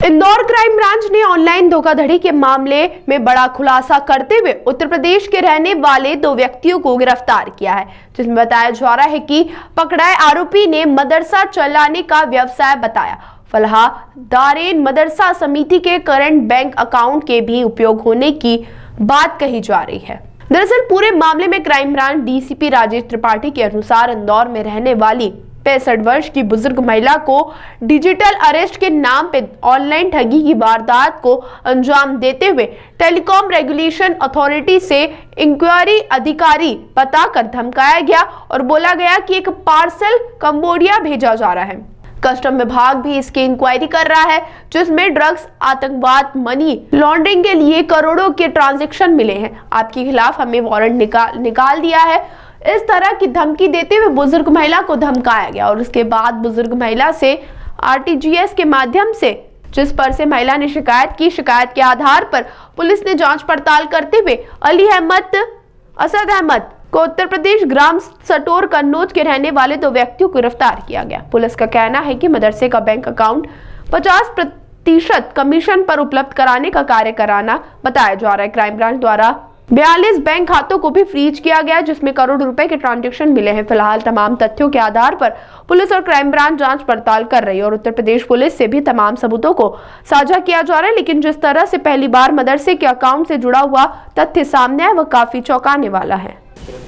Indore crime branch ने online धोखाधड़ी के मामले में बड़ा खुलासा करते हुए उत्तर प्रदेश के रहने वाले 2 व्यक्तियों को गिरफ्तार किया है, जिसमें बताया जा रहा है कि पकड़ाए आरोपी ने मदरसा चलाने का व्यवसाय बताया। फिलहाल दारेन मदरसा समिति के करंट बैंक अकाउंट के भी उपयोग होने की बात कही जा रही है। दरअसल पूरे मामले में crime branch DCP Rajesh Tripathi के अनुसार इंदौर में रहने वाली 65 वर्ष की बुजुर्ग महिला को डिजिटल अरेस्ट के नाम पे ऑनलाइन ठगी की वारदात को अंजाम देते हुए टेलीकॉम रेगुलेशन अथॉरिटी से इंक्वायरी अधिकारी बताकर धमकाया गया और बोला गया कि एक पार्सल कंबोडिया भेजा जा रहा है। कस्टम विभाग भी इसकी इंक्वायरी कर रहा है, जिसमें ड्रग्स, आतंकवाद, मनी लॉन्ड्रिंग के लिए करोड़ों के ट्रांजैक्शन मिले हैं। आपके खिलाफ हमें वारंट निकाल दिया है। इस तरह की धमकी देते हुए बुजुर्ग महिला को धमकाया गया और उसके बाद बुजुर्ग महिला से आरटीजीएस के माध्यम से जिस पर से महिला ने शिकायत की, शिकायत के आधार पर पुलिस ने जांच पड़ताल करते हुए अली अहमद, असद अहमद को उत्तर प्रदेश ग्राम सटोर कन्नौज के रहने वाले 2 व्यक्तियों को गिरफ्तार किया गया। पुलिस का कहना है कि मदरसे का बैंक अकाउंट 50% कमीशन पर उपलब्ध कराने का कार्य कराना बताया जा रहा है। क्राइम ब्रांच द्वारा 42 बैंक खातों को भी फ्रीज किया गया, जिसमें करोड़ रुपए के ट्रांजैक्शन मिले हैं। फिलहाल तमाम तथ्यों के आधार पर पुलिस और क्राइम ब्रांच जांच पड़ताल कर रही है और उत्तर प्रदेश पुलिस से भी तमाम सबूतों को साझा किया जा रहा है। लेकिन जिस तरह से पहली बार मदरसे के अकाउंट से जुड़ा हुआ तथ्य सामने आया, वह काफी चौंकाने वाला है।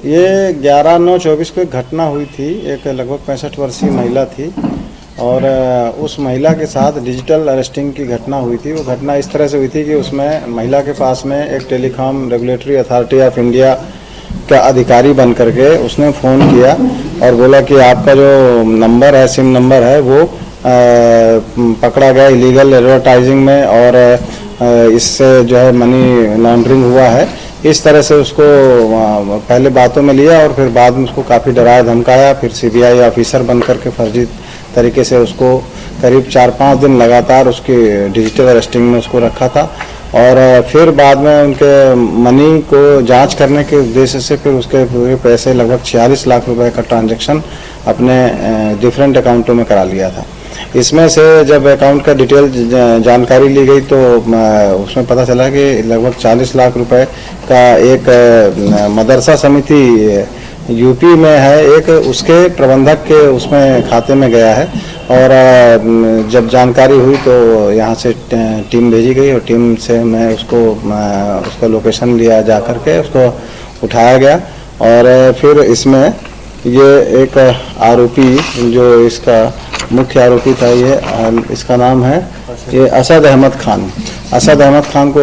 ये 11/9/24 को एक घटना हुई थी। एक लगभग 65 वर्षीय महिला थी और उस महिला के साथ डिजिटल अरेस्टिंग की घटना हुई थी। वो घटना इस तरह से हुई थी कि उसमें महिला के पास में एक telecom regulatory authority of India का अधिकारी बन करके उसने फ़ोन किया और बोला कि आपका जो नंबर है, सिम नंबर है, वो पकड़ा गया इलीगल एडवर्टाइजिंग में और इससे जो है मनी लॉन्ड्रिंग हुआ है। इस तरह से उसको पहले बातों में लिया और फिर बाद में उसको काफ़ी डराया धमकाया। फिर सीबीआई ऑफिसर बन करके फर्जी तरीके से उसको करीब 4-5 दिन लगातार उसकी डिजिटल अरेस्टिंग में उसको रखा था और फिर बाद में उनके मनी को जांच करने के उद्देश्य से फिर उसके पूरे पैसे लगभग 46 लाख रुपए का ट्रांजैक्शन अपने डिफरेंट अकाउंटों में करा लिया था। इसमें से जब अकाउंट का डिटेल जानकारी ली गई तो उसमें पता चला कि लगभग 40 लाख रुपए का एक मदरसा समिति यूपी में है, एक उसके प्रबंधक के उसमें खाते में गया है। और जब जानकारी हुई तो यहाँ से टीम भेजी गई और टीम से मैं उसका लोकेशन लिया जा करके उसको उठाया गया और फिर इसमें ये एक आरोपी जो इसका मुख्य आरोपी था, ये इसका नाम है ये असद अहमद खान। असद अहमद खान को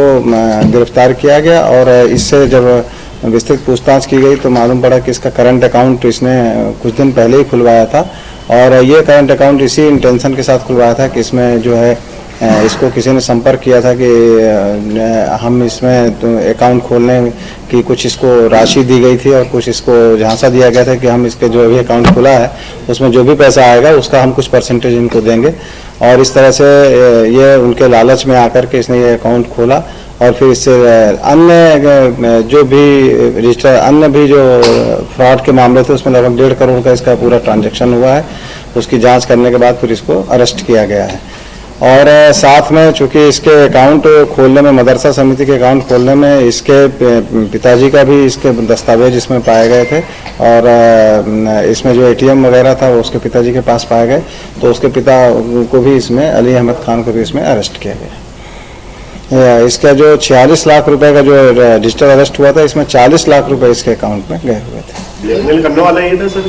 गिरफ्तार किया गया और इससे जब विस्तृत पूछताछ की गई तो मालूम पड़ा कि इसका करंट अकाउंट इसने कुछ दिन पहले ही खुलवाया था और ये करंट अकाउंट इसी इंटेंशन के साथ खुलवाया था कि इसमें जो है इसको किसी ने संपर्क किया था कि हम इसमें तो अकाउंट खोलने की कुछ इसको राशि दी गई थी और कुछ इसको झांसा दिया गया था कि हम इसके जो भी अकाउंट खुला है उसमें जो भी पैसा आएगा उसका हम कुछ परसेंटेज इनको देंगे। और इस तरह से ये उनके लालच में आकर के इसने ये अकाउंट खोला और फिर इससे अन्य जो भी रजिस्टर अन्य भी जो फ्रॉड के मामले थे उसमें लगभग 1.5 करोड़ का इसका पूरा ट्रांजैक्शन हुआ है। उसकी जांच करने के बाद फिर इसको अरेस्ट किया गया है और साथ में चूंकि इसके अकाउंट खोलने में, मदरसा समिति के अकाउंट खोलने में इसके पिताजी का भी इसके दस्तावेज इसमें पाए गए थे और इसमें जो एटीएम वगैरह था वो उसके पिताजी के पास पाए गए, तो उसके पिता को भी इसमें, अली अहमद खान को भी इसमें अरेस्ट किया गया। इसका जो 46 लाख रुपए का जो डिजिटल अरेस्ट हुआ था, इसमें 40 लाख रुपए इसके अकाउंट में गए हुए थे। ब्लैकमेल करने वाला ये था सर?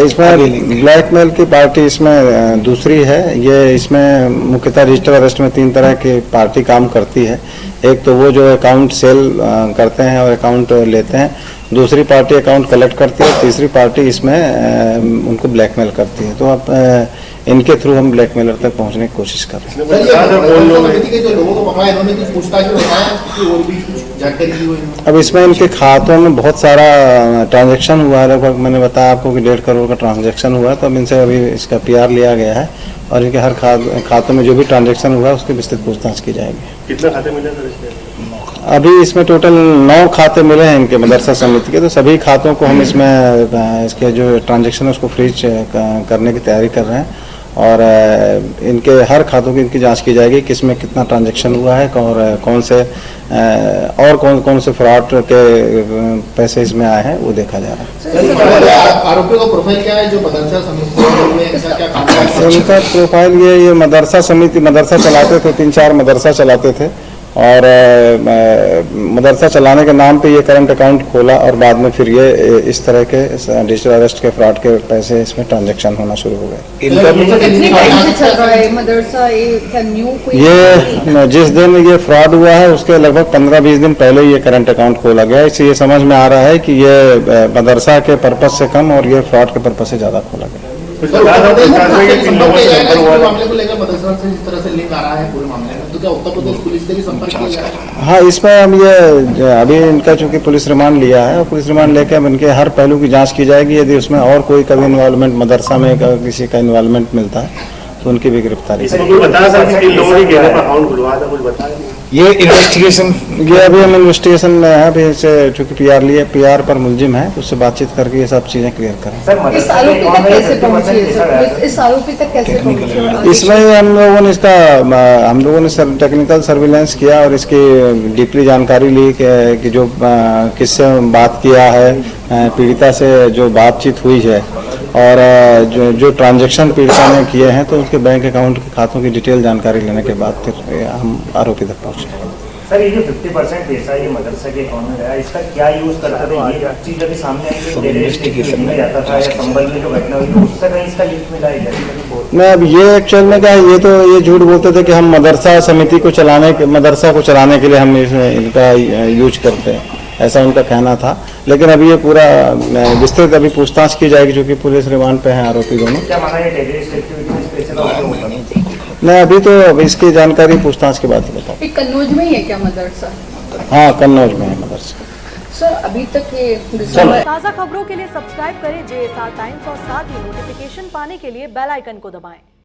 इसमें ब्लैकमेल की पार्टी इसमें दूसरी है। ये इसमें मुख्यतः डिजिटल अरेस्ट में 3 तरह की पार्टी काम करती है। एक तो वो जो अकाउंट सेल करते हैं और अकाउंट लेते हैं, दूसरी पार्टी अकाउंट कलेक्ट करती है, तीसरी पार्टी इसमें उनको ब्लैकमेल करती है। तो अब इनके थ्रू हम ब्लैकमेलर तक पहुंचने की कोशिश कर रहे हैं। अब इसमें इनके खातों में बहुत सारा ट्रांजैक्शन हुआ है। लगभग मैंने बताया आपको कि 1.5 करोड़ का ट्रांजैक्शन हुआ है। तो अब इनसे अभी इसका PR लिया गया है और इनके हर खातों में जो भी ट्रांजैक्शन हुआ है उसकी विस्तृत पूछताछ की जाएगी। कितने खाते मिले सर इसमें? अभी इसमें टोटल 9 खाते मिले हैं इनके मदरसा समिति के। तो सभी खातों को हम इसमें इसके जो ट्रांजैक्शन है उसको फ्रीज करने की तैयारी कर रहे हैं और इनके हर खातों की इनकी जांच की जाएगी, किसमें कितना ट्रांजैक्शन हुआ है और कौन से और कौन से फ्रॉड के पैसे इसमें आए हैं वो देखा जा रहा है। आरोपियों का प्रोफाइल क्या है जो मदरसा समिति में ऐसा क्या काम करता है? उनका प्रोफाइल ये मदरसा समिति मदरसा चलाते थे, 3-4 मदरसा चलाते थे और मदरसा चलाने के नाम पे ये करंट अकाउंट खोला और बाद में फिर ये इस तरह के डिजिटल अरेस्ट के फ्रॉड के पैसे इसमें ट्रांजैक्शन होना शुरू हो गए। कितने टाइम से चल रहा है मदरसा? क्या न्यू कोई ये जिस दिन ये फ्रॉड हुआ है उसके लगभग 15-20 दिन पहले ये करंट अकाउंट खोला गया, इससे ये समझ में आ रहा है कि ये मदरसा के पर्पज से कम और ये फ्रॉड के पर्पज से ज्यादा खोला गया। मामले को लेकर मदरसा से इस तरह से लिंक आ रहा है पूरे मामले में, तो क्या उत्तर प्रदेश पुलिस से भी संपर्क किया जा रहा है? हाँ, इसमें हम ये अभी इनका चूंकि पुलिस रिमांड लिया है और पुलिस रिमांड लेकर अब इनके हर पहलू की जांच की जाएगी। यदि उसमें और कोई कभी इन्वॉल्वमेंट मदरसा में किसी का इन्वॉल्वमेंट मिलता है तो उनकी भी गिरफ्तारी ये इन्वेस्टिगेशन ये अभी हम इन्वेस्टिगेशन में है, अभी इसे चूंकि पीआर पर मुलजिम है उससे बातचीत करके ये सब चीजें क्लियर करें। इस आरोपी तक कैसे पहुंची है सर? इस आरोपी तक कैसे पहुंची? इसमें हम लोगों ने टेक्निकल सर्विलेंस किया और इसकी डीपली जानकारी ली कि जो किससे बात किया है, पीड़िता से जो बातचीत हुई है और जो ट्रांजैक्शन पीड़िता ने किए हैं तो उसके बैंक अकाउंट के खातों की डिटेल जानकारी लेने के बाद फिर हम आरोपी तक पहुंचे। सर, ये जो 50% पैसा ये मदरसा के अकाउंट में गया, इसका क्या यूज करते थे? ये चीज अभी सामने आई में जाता था या संबल में जो घटना हुई तो उससे कहीं इसका लिंक मिला है? नहीं, अब ये एक्चुअल में क्या है, ये झूठ बोलते थे कि हम मदरसा समिति को मदरसा को चलाने के लिए हम इनका यूज करते हैं, ऐसा उनका कहना था। लेकिन अभी ये पूरा विस्तृत अभी पूछताछ की जाएगी, जो कि पुलिस रिमांड पे हैं आरोपी दोनों। क्या माना ये टेररिस्ट एक्टिविटी में पैसे का उपयोग होता है? नहीं, अभी तो इसकी जानकारी पूछताछ के बाद ही बताओ। ये कन्नौज में ही है क्या मदरसा? हाँ, कन्नौज में है मदरसा। सर, अभी तक ये ताज़ा खबरों के लिए सब्सक्राइब करें JSR टाइम्स और साथ ही नोटिफिकेशन पाने के लिए बेल आइकन को दबाएं।